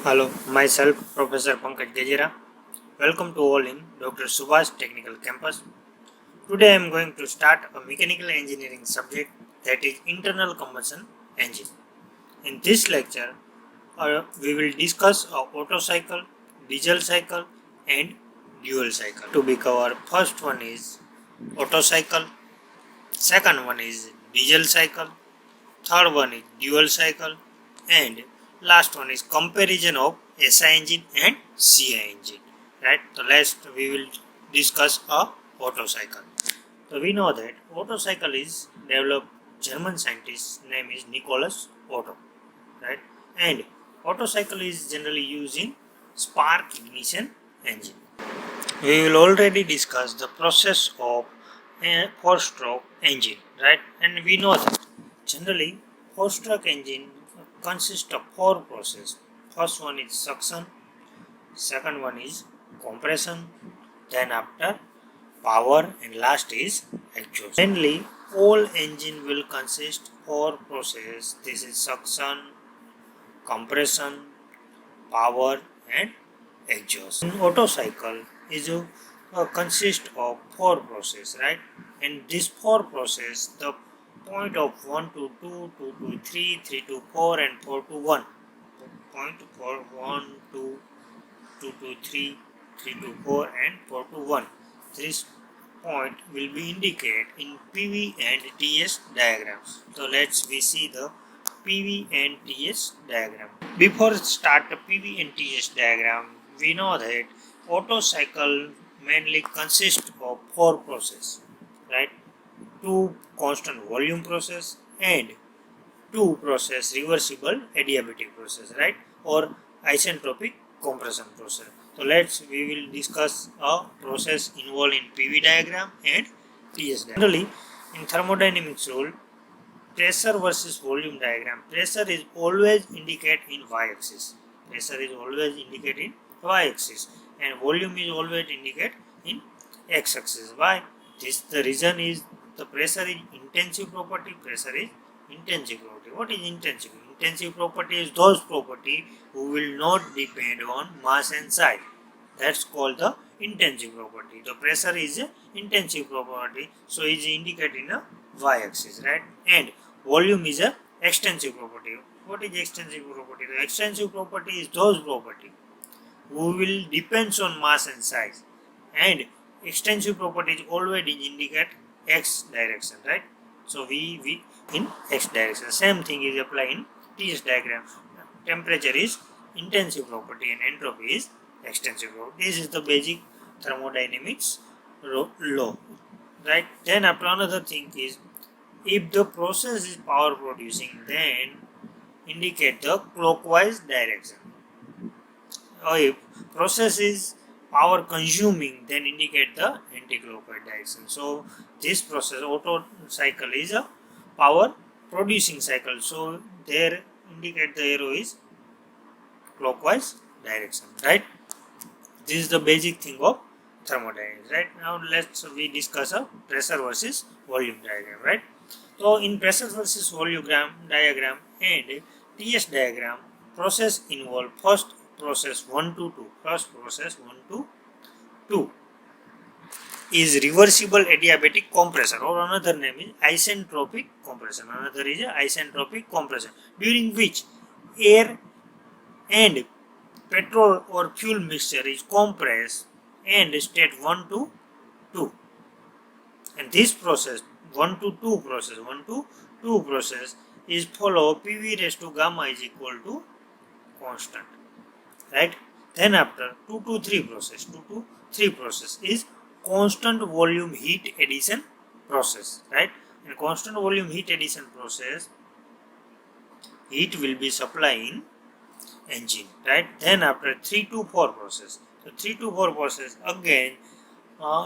Hello, myself Professor Pankaj Gajera. Welcome to all in Dr. Subhash Technical Campus. Today I am going to start a mechanical engineering subject that is internal combustion engine. In this lecture, we will discuss a Otto cycle, diesel cycle and dual cycle. To be covered, first one is Otto cycle, second one is diesel cycle, third one is dual cycle, and last one is comparison of SI engine and CI engine. Right. So last we will discuss a Otto cycle. So we know that Otto cycle is developed German scientist name is Nicholas Otto. Right. And Otto cycle is generally used in spark ignition engine. We will already discuss the process of a four-stroke engine, right? And we know that generally four-stroke engine consists of four processes. First one is suction, second one is compression, then after power, and last is exhaust. Mainly, all engine will consist four processes. This is suction, compression, power, and exhaust. In Otto cycle is consist of four process, right? And this four process, the point of 1 to 2, 2 to 3, 3 to 4, and 4 to 1. Point for 1 to 2 to 3, 3 to 4, and 4 to 1. This point will be indicated in PV and TS diagrams. So let's we see the PV and TS diagram. Before start the PV and TS diagram, we know that Otto cycle mainly consists of four processes, right? Two constant volume process and two process reversible adiabatic process, right? Or isentropic compression process. So we will discuss a process involved in PV diagram and TS diagram. Generally, in thermodynamics rule, pressure versus volume diagram. Pressure is always indicated in y-axis. Pressure is always indicated in y-axis, and volume is always indicated in x-axis. Why? The reason is the pressure is intensive property. Pressure is intensive property. What is intensive? Intensive property is those property who will not depend on mass and size. That's called the intensive property. The pressure is a intensive property, so it is indicated in a y-axis, right? And volume is a extensive property. What is extensive property? The extensive property is those property who will depends on mass and size, and extensive property is always indicate x direction, right? So we in x direction. Same thing is applied in TS diagram. Temperature is intensive property and entropy is extensive property. This is the basic thermodynamics law, right? Then after another thing is, if the process is power producing, then indicate the clockwise direction. Or if process is power consuming, then indicate the anti-clockwise direction. So this process Otto cycle is a power producing cycle, so there indicate the arrow is clockwise direction, right? This is the basic thing of thermodynamics, right? Now we discuss a pressure versus volume diagram, right? So in pressure versus volume diagram and TS diagram, process involve first process 1 to 2. First process 1 to 2 is reversible adiabatic compression, or another name is isentropic compression. Another is isentropic compression, during which air and petrol or fuel mixture is compressed and state 1 to 2. And this process 1 to 2 process is follow PV raised to gamma is equal to constant, right? Then after 2 to 3 process is constant volume heat addition process, right? In constant volume heat addition process, heat will be supplied in engine, right? Then after 3 to 4 process, so 3 to 4 process again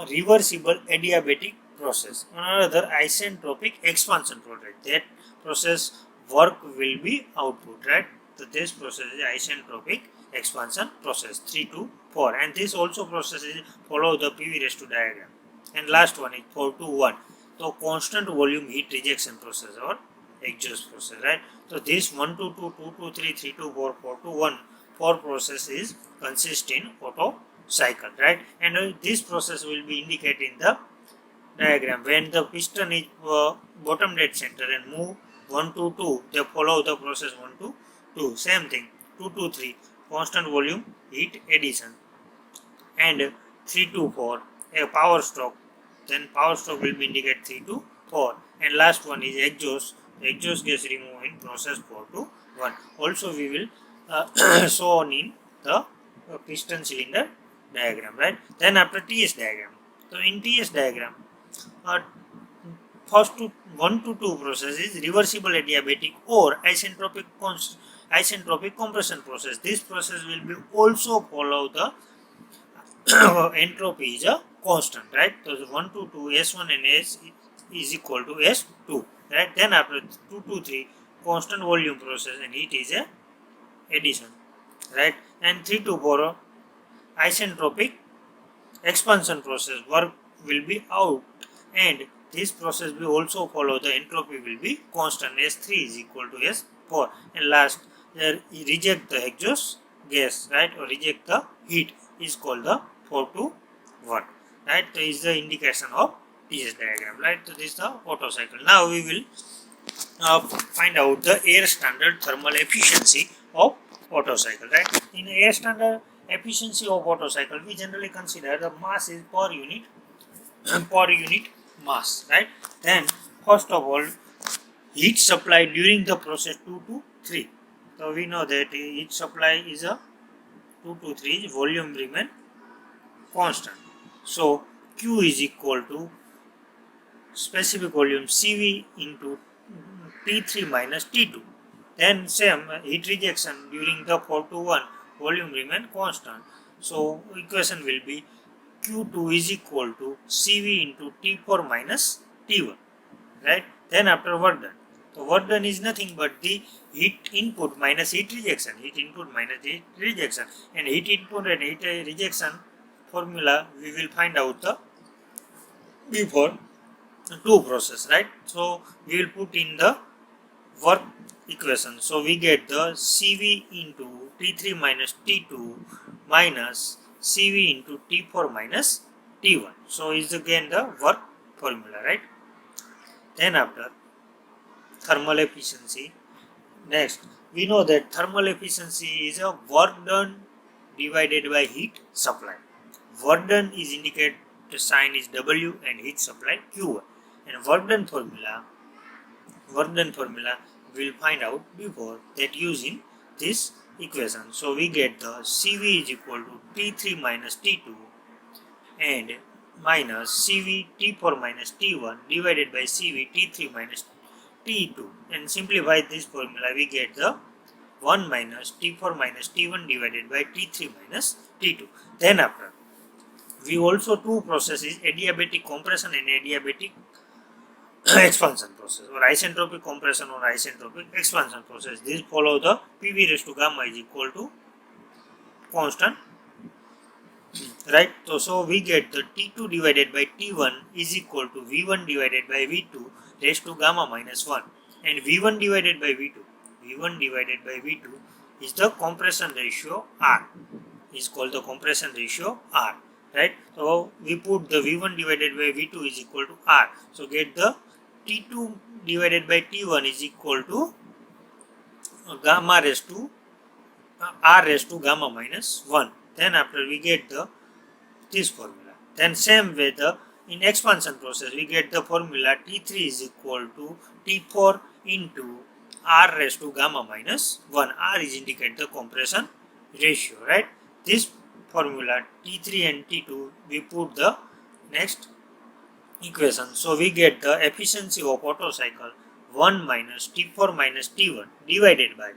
reversible adiabatic process, another isentropic expansion process. That process work will be output, right? So this process is isentropic expansion process 3 to 4, and this also process is follow the PV raised to diagram. And last one is 4 to 1, so constant volume heat rejection process or exhaust process, right? So this 1 to 2, 2 to 3, 3 to 4, 4 to 1 4 processes consist in Otto cycle, right? And this process will be indicated in the diagram. When the piston is bottom dead center and move 1 to 2, they follow the process 1 to 2. Same thing, 2 to 3, constant volume heat addition, and 3 to 4, a power stroke. Then power stroke will be indicate 3 to 4, and last one is exhaust. The exhaust gas remove in process 4 to 1. Also we will show on in the piston cylinder diagram, right? Then after TS diagram. So in TS diagram, uh, first to 1 to 2 process is reversible adiabatic or isentropic compression process. This process will be also follow the entropy is a constant, right? So 1 to 2, S1 and S is equal to S2, right? Then after 2 to 3, constant volume process and heat is a addition, right? And 3 to 4, isentropic expansion process, work will be out, and this process will also follow the entropy will be constant, S3 is equal to S4, and last reject the exhaust gas, right, or reject the heat is called the 4 to 1, right? So is the indication of TS diagram, right? So this is the Otto cycle. Now we will find out the air standard thermal efficiency of Otto cycle, right? In air standard efficiency of Otto cycle, we generally consider the mass is per unit per unit mass, right? Then first of all, heat supply during the process 2 to 3. So we know that heat supply is a 2 to 3, volume remain constant. So Q is equal to specific volume CV into T3 minus T2. Then same heat rejection during the 4 to 1, volume remain constant. So equation will be Q2 is equal to CV into T4 minus T1, right? Then after work done. So work done is nothing but the heat input minus heat rejection, and heat input and heat rejection formula we will find out the before two process, right? So we will put in the work equation. So we get the CV into T3 minus T2 minus CV into T4 minus T1. So is again the work formula, right? Then after thermal efficiency, next we know that thermal efficiency is a work done divided by heat supply. Work done is indicated, the sign is W, and heat supply Q1. And work done formula we will find out before that using this equation. So we get the CV is equal to T3 minus T2 and minus CV T4 minus T1 divided by CV T3 minus T2, and simplify this formula we get the 1 minus T4 minus T1 divided by T3 minus T2. Then after we also two processes, adiabatic compression and adiabatic expansion process, or isentropic compression or isentropic expansion process. These follow the PV raised to gamma is equal to constant, right? So we get the T2 divided by T1 is equal to V1 divided by V2 raised to gamma minus 1, and V1 divided by V2 is the compression ratio R, is called the compression ratio R, right? So we put the V1 divided by V2 is equal to R. So get the T2 divided by T1 is equal to gamma raised to R raised to gamma minus 1. Then after we get the this formula. Then same way the in expansion process we get the formula T3 is equal to T4 into R raised to gamma minus 1. R is indicate the compression ratio, right? This formula T3 and T2 we put the next equation. So we get the efficiency of Otto cycle 1 minus T4 minus T1 divided by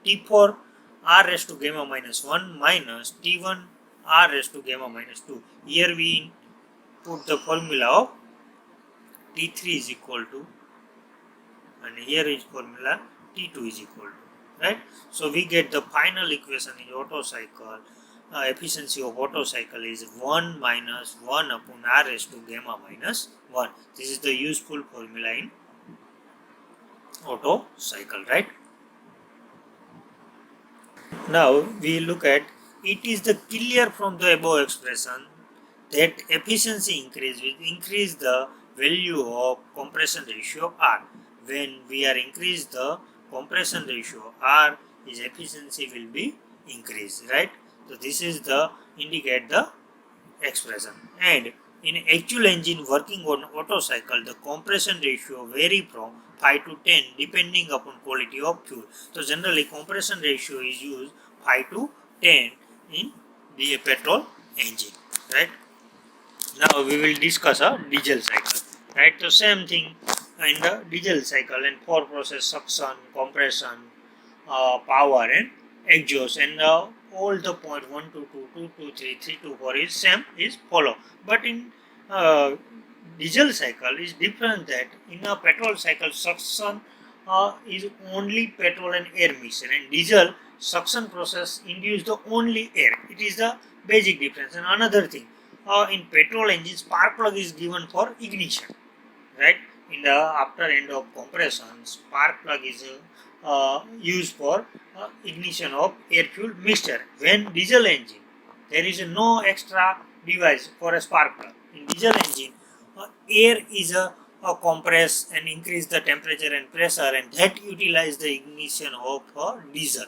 T4 R raised to gamma minus 1 minus T1 R raised to gamma minus 2. Here we put the formula of T3 is equal to, and here is formula T2 is equal to, right? So we get the final equation in Otto cycle. Efficiency of Otto cycle is 1 minus 1 upon R raised to gamma minus 1. This is the useful formula in Otto cycle, right? Now we look at it is the clear from the above expression that efficiency increase will increase the value of compression ratio R. When we are increase the compression ratio R, his efficiency will be increased, right? So this is the indicate the expression. And in actual engine working on Otto cycle, the compression ratio vary from 5 to 10 depending upon quality of fuel. So generally compression ratio is used 5 to 10 in the petrol engine, right? Now we will discuss a diesel cycle, right? So same thing in the diesel cycle and four process suction, compression, power and exhaust, and all the point 1 to 2, 2 to 3, 3 to 4 is same is follow. But in uh, diesel cycle is different that in a petrol cycle suction is only petrol and air mixture, and diesel suction process induce the only air. It is the basic difference. And another thing, in petrol engine spark plug is given for ignition, right? In the after end of compression, spark plug is used for ignition of air fuel mixture. When diesel engine, there is no extra device for a spark plug. In diesel engine, air is compress and increase the temperature and pressure, and that utilize the ignition of diesel,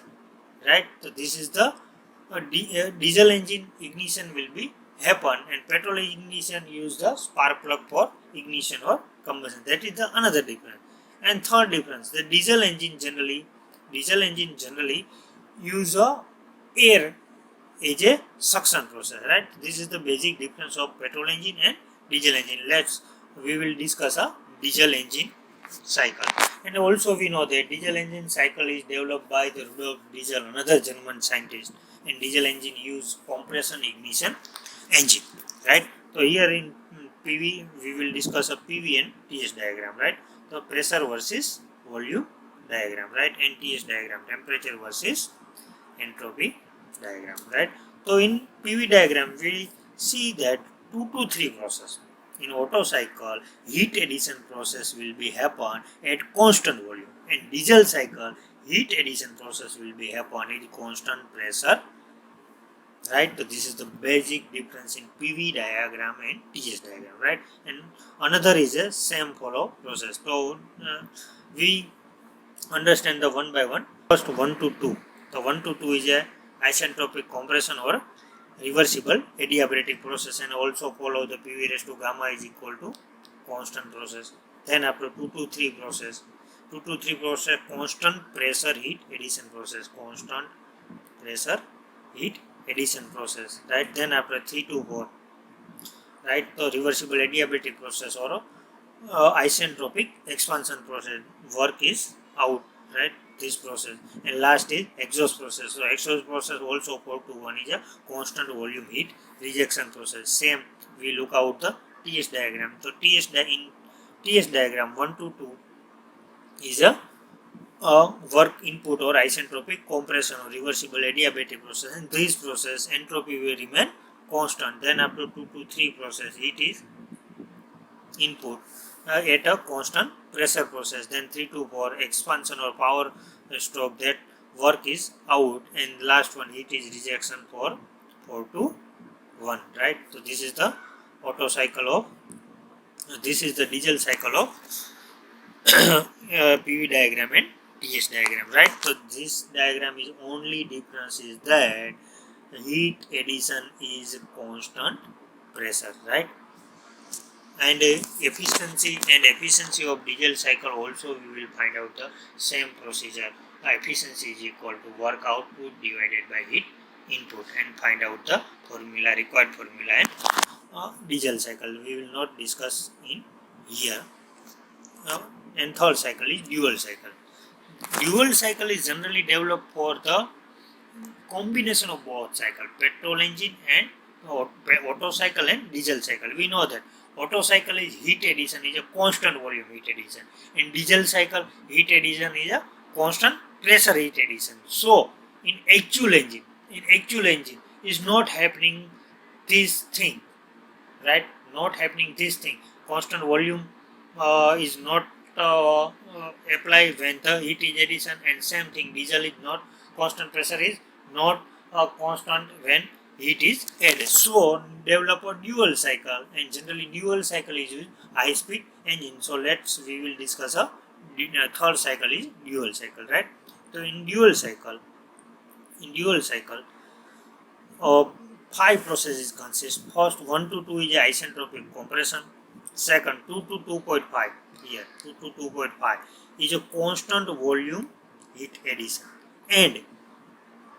right? So this is the diesel engine ignition will be happen, and petrol ignition use the spark plug for ignition or combustion. That is the another difference. And third difference, the diesel engine generally use a air as a suction process, right? This is the basic difference of petrol engine and diesel engine. We will discuss a diesel engine cycle. And also we know that diesel engine cycle is developed by the Rudolf Diesel, another German scientist. And diesel engine use compression ignition engine, right? So here in PV we will discuss a PV and TS diagram, right? So pressure versus volume diagram, right? And TS diagram, temperature versus entropy diagram, right? So in PV diagram we see that 2 to 3 process. In Otto cycle, heat addition process will be happen at constant volume, and diesel cycle heat addition process will be happen at constant pressure, right? So this is the basic difference in PV diagram and TS diagram, right? And another is a same follow process. So we understand the one by one. First 1 to 2. The 1 to 2 is a isentropic compression or reversible adiabatic process, and also follow the PV raised to gamma is equal to constant process. Then after 2 to 3 process, 2 to 3 process constant pressure heat addition process, constant pressure heat addition process, right? Then after 3 to 4, right, the reversible adiabatic process or isentropic expansion process, work is out, right? This process. And last is exhaust process. So exhaust process also 4 to 1 is a constant volume heat rejection process. Same we look out the TS diagram. So in TS diagram 1 to 2 is a work input or isentropic compression or reversible adiabatic process, and this process entropy will remain constant. Then after 2 to 3 process it is input at a constant pressure process. Then 3 to 4 expansion or power stroke, that work is out, and last one heat is rejection for 4 to 1, right? So this is the Otto cycle of this is the diesel cycle of PV diagram and TS diagram, right? So this diagram is only difference is that heat addition is constant pressure, right? And efficiency of diesel cycle also we will find out the same procedure. Efficiency is equal to work output divided by heat input, and find out the formula, required formula, and diesel cycle we will not discuss in here. And third cycle is dual cycle. Dual cycle is generally developed for the combination of both cycle, petrol engine and Otto cycle and diesel cycle. We know that Otto cycle is heat addition is a constant volume heat addition, and diesel cycle heat addition is a constant pressure heat addition. So in actual engine is not happening this thing, right? Not happening this thing. Constant volume is not applied when the heat is addition, and same thing diesel is not, constant pressure is not a constant when heat is added. So develop a dual cycle, and generally dual cycle is used high speed engine. So we will discuss a third cycle is dual cycle, right? So in dual cycle, uh, five processes consist. First, 1 to 2 is isentropic compression. Second, 2 to 2.5 here, 2 to 2.5 is a constant volume heat addition, and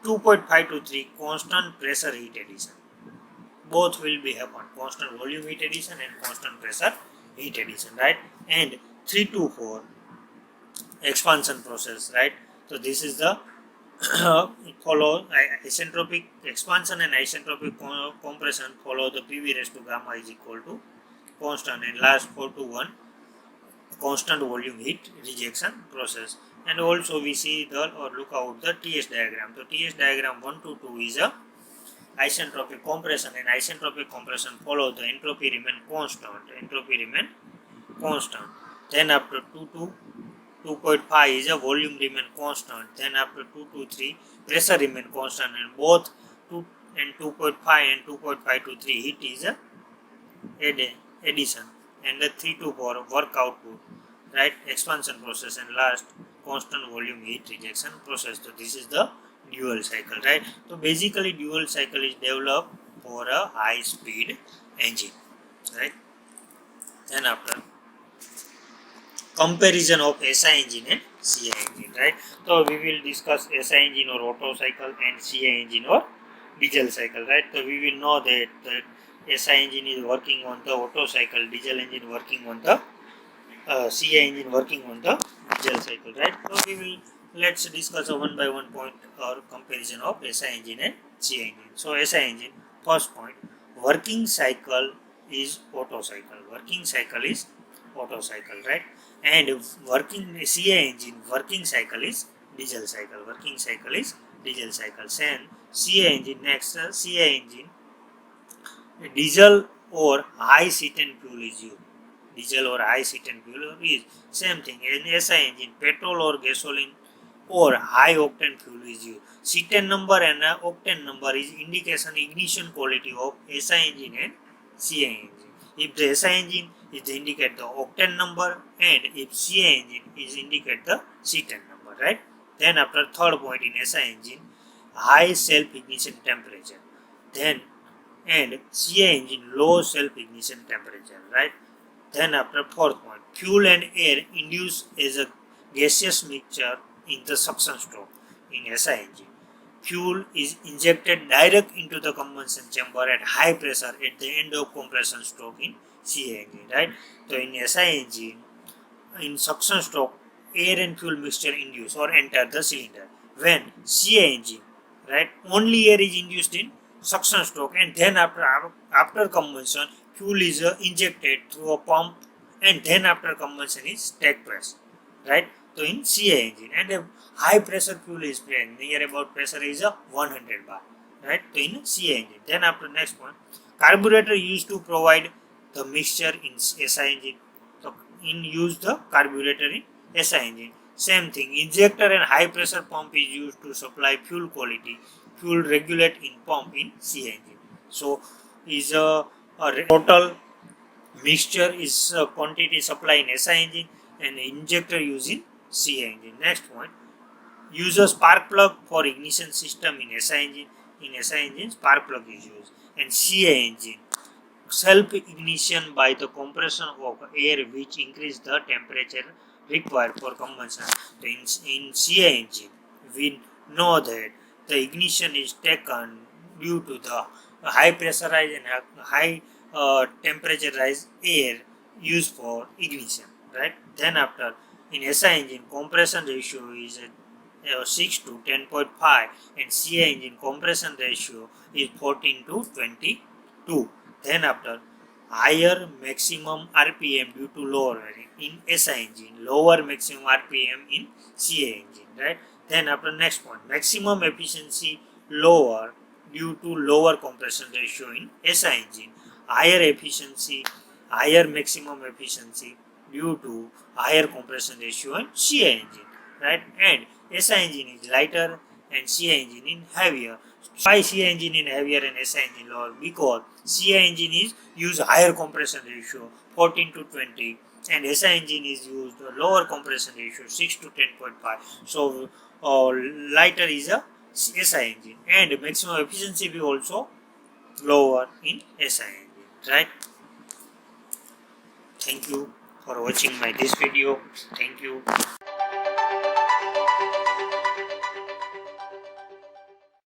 2.5 to 3 constant pressure heat addition. Both will be happen, constant volume heat addition and constant pressure heat addition, right? And 3 to 4 expansion process, right? So this is the follow isentropic expansion and isentropic compression follow the PV raised to gamma is equal to constant, and last 4 to 1 constant volume heat rejection process. And also we see the or look out the TS diagram. So TS diagram 1 to 2 is a isentropic compression, and isentropic compression follow the entropy remain constant. Then after 2 to 2.5 is a volume remain constant. Then after 2 to 3 pressure remain constant, and both 2 and 2.5 and 2.5 to 3 heat is a addition, and the 3 to 4 work output, right? Expansion process, and last constant volume heat rejection process. So this is the dual cycle, right? So basically dual cycle is developed for a high speed engine, right? Then after comparison of SI engine and CI engine, right? So we will discuss SI engine or Otto cycle and CI engine or diesel cycle, right? So we will know that the SI engine is working on the Otto cycle, diesel engine working on the CI engine working on the diesel cycle, right? So we will let's discuss a one by one point or comparison of SI engine and CI engine. So SI engine, first point, working cycle is Otto cycle. Working cycle is Otto cycle, right? And working CI engine working cycle is diesel cycle. Working cycle is diesel cycle. Then CI engine next. CI engine diesel or high cetane fuel is used. Diesel or high cetane fuel is same thing. In SI engine, petrol or gasoline or high octane fuel is used. Cetane number and octane number is indication ignition quality of SI engine and CI engine. If the SI engine is indicate the octane number, and if CI engine is indicate the cetane number, right? Then after third point in SI engine, high self ignition temperature. Then and CI engine low self ignition temperature, right? Then after fourth point, fuel and air induced as a gaseous mixture in the suction stroke in SI engine. Fuel is injected direct into the combustion chamber at high pressure at the end of compression stroke in CI engine, right? So in SI engine, in suction stroke, air and fuel mixture induced or enter the cylinder. When CI engine, right, only air is induced in suction stroke, and then after combustion, fuel is injected through a pump, and then after combustion is take place, right? So in CI engine, and a high pressure fuel is present, near about pressure is a 100 bar, right? So in CI engine. Then after next one, carburetor used to provide the mixture in SI engine. So in use the carburetor in SI engine. Same thing, injector and high pressure pump is used to supply fuel quality. Fuel regulate in pump in CI engine. So is a total mixture is quantity supply in SI engine, and injector used in CI engine. Next point, use a spark plug for ignition system in SI engine. In SI engine, spark plug is used, and CI engine, self ignition by the compression of air which increase the temperature required for combustion. In CI engine, we know that the ignition is taken due to the high pressurized and high temperaturized air used for ignition, right? Then after in SI engine, compression ratio is 6 to 10.5, and CI engine compression ratio is 14 to 22. Then after higher maximum RPM due to lower in SI engine, lower maximum RPM in CI engine, right? Then after next point, maximum efficiency lower due to lower compression ratio in SI engine, higher efficiency, higher maximum efficiency due to higher compression ratio in CI engine, right? And SI engine is lighter and CI engine in heavier. Why CI engine in heavier and SI engine lower? Because CI engine is use higher compression ratio 14 to 20 and SI engine is used lower compression ratio 6 to 10.5. So lighter is a SI engine and maximum efficiency will also lower in SI engine, right? Thank you for watching my this video. Thank you.